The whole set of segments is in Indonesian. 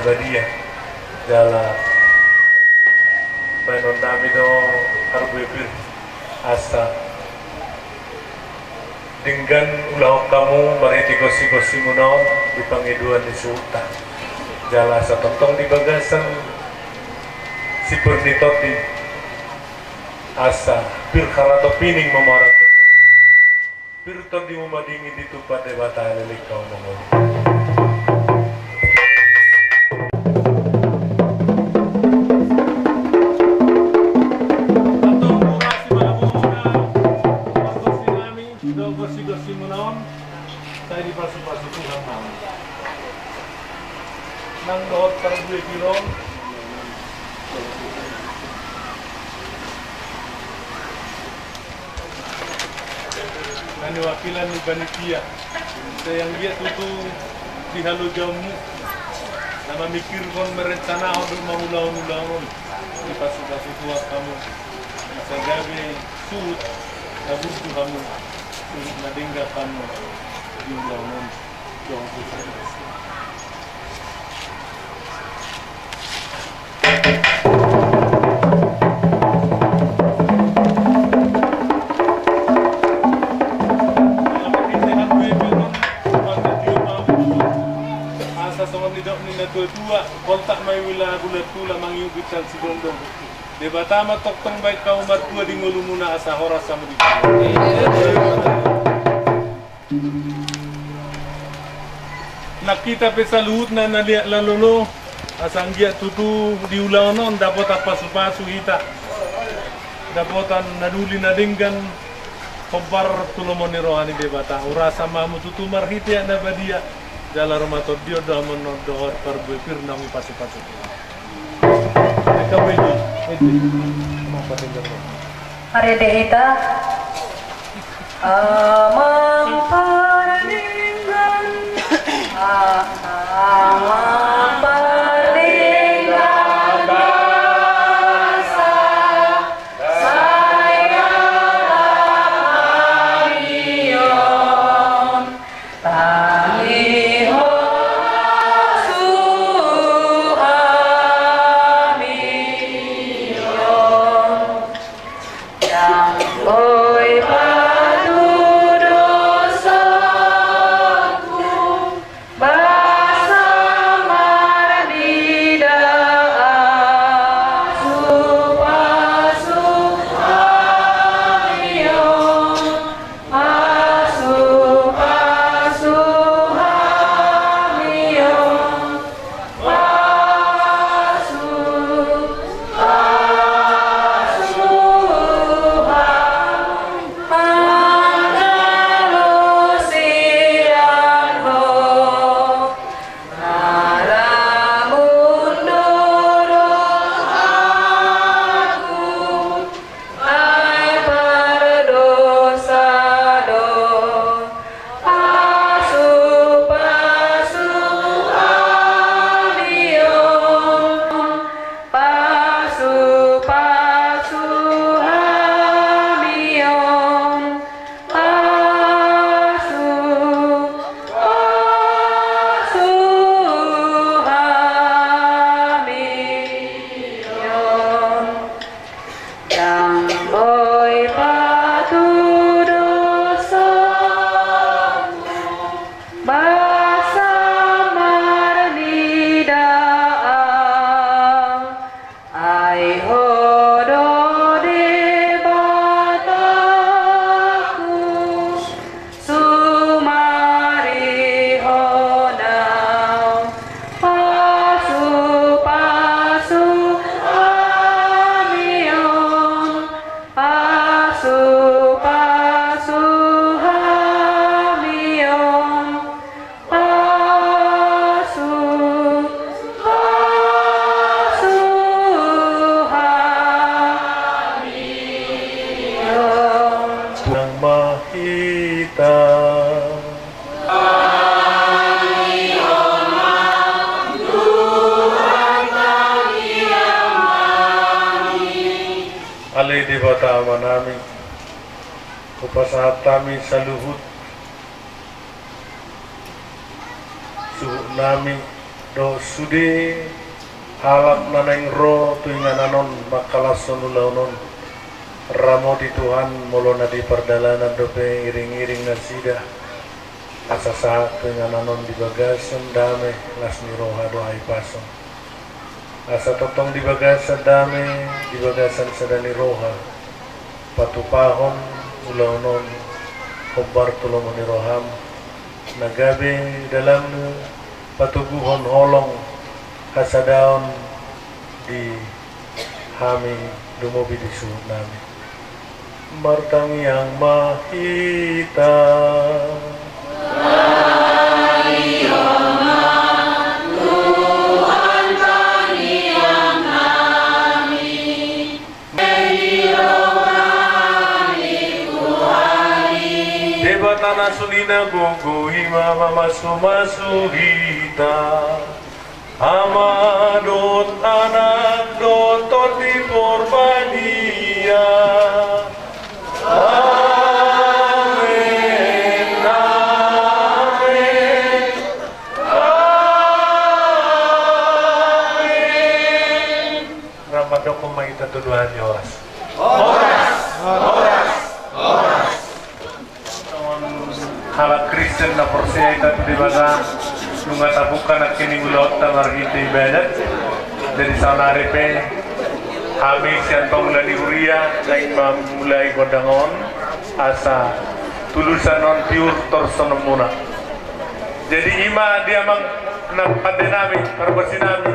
nabadia jala banon nami do arbebir asa dengan ulah kamu mariti gosi-gosi munaon di pangiduan di sultan jala sa tontong di bagasan si pernitoti asa bir karato pining mamarat tutu bir tadi memadingin di tupat debata lelik kau mongol gosi menaon saya di pasu-pasu Tuhan mau nang dohot per 2 kilo nani wakilan ni panitia saya yang dia tutu di halu jamu nama mikir kon merencana untuk mengulang-ulang di pasu-pasu Tuhan kamu bisa gawe sud kabur kamu nadingga kamu di ulanan yang besar. Asa soal tidak nina tua kontak mai wilayah bulat tula mangiubitan si dondong. Debatama toktong baik kau mertua di ngulumuna asa horas sama di nak kita pesa luhut na naliak lalulo asang gia tutu di ulang dapat apa supasu kita dapotan naduli nadinggan kompar tulomoni rohani debata urasa mamu tutu marhiti na badia jala romato dio dah menodor perbepir nami pasi-pasi Hari dehita amang paringan amang paringan basa saya hamion taliho alai dewata amanami upasahatami saluhut suhu nami do sude halap naneng ro tuingananon makalason ulaunon ramo di Tuhan molona di perdalanan dope iring-iring nasida asa saat tuingananon di bagasan dame lasni roha doai pasong asa totong di bagasan dame di bagasan sedani roha patupahon ulaunon kobar tulomoni roham nagabe dalam patuguhon holong kasadaon di hami dumobi di suhut nami martang yang mahita Debatana sulina gogo hima masu hita amadot anak dotot di porbadia amin amin amin ramadok kumaita tuduhan yoras halak Kristen na persia itu di mana nunga tabukan at kini ulot tangar kita ibadat dari sana repe kami siantong lani huria lain mulai godangon asa tulusan non piur torsonom muna jadi ima dia mang napade nami karbasi nami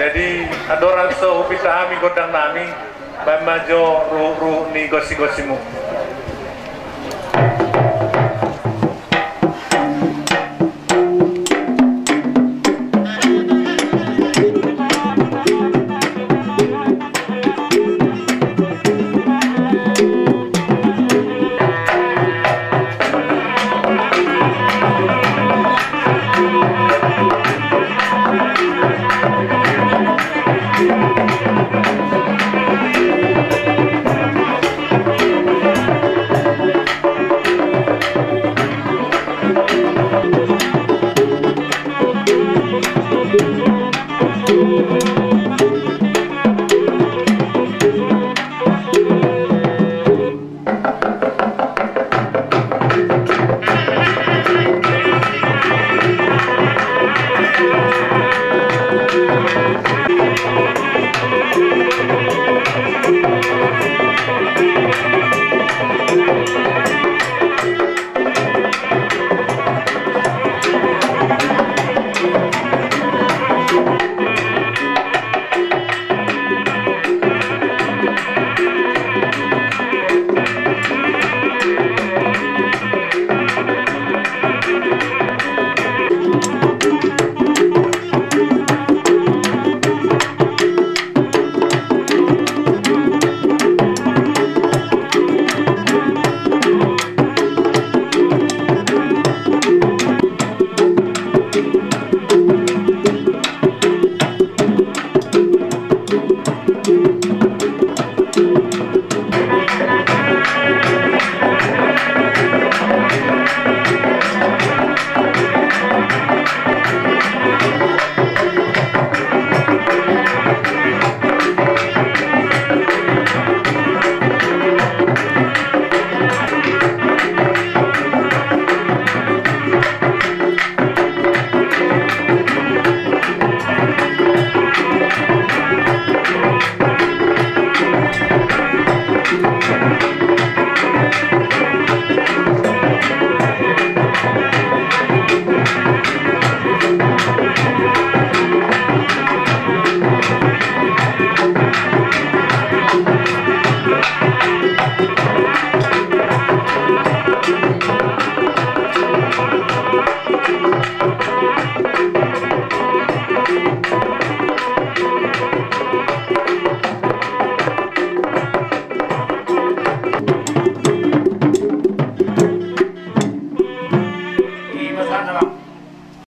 jadi adoran so upita kami godang nami bamajo ruh ni gosi-gosimu Thank you.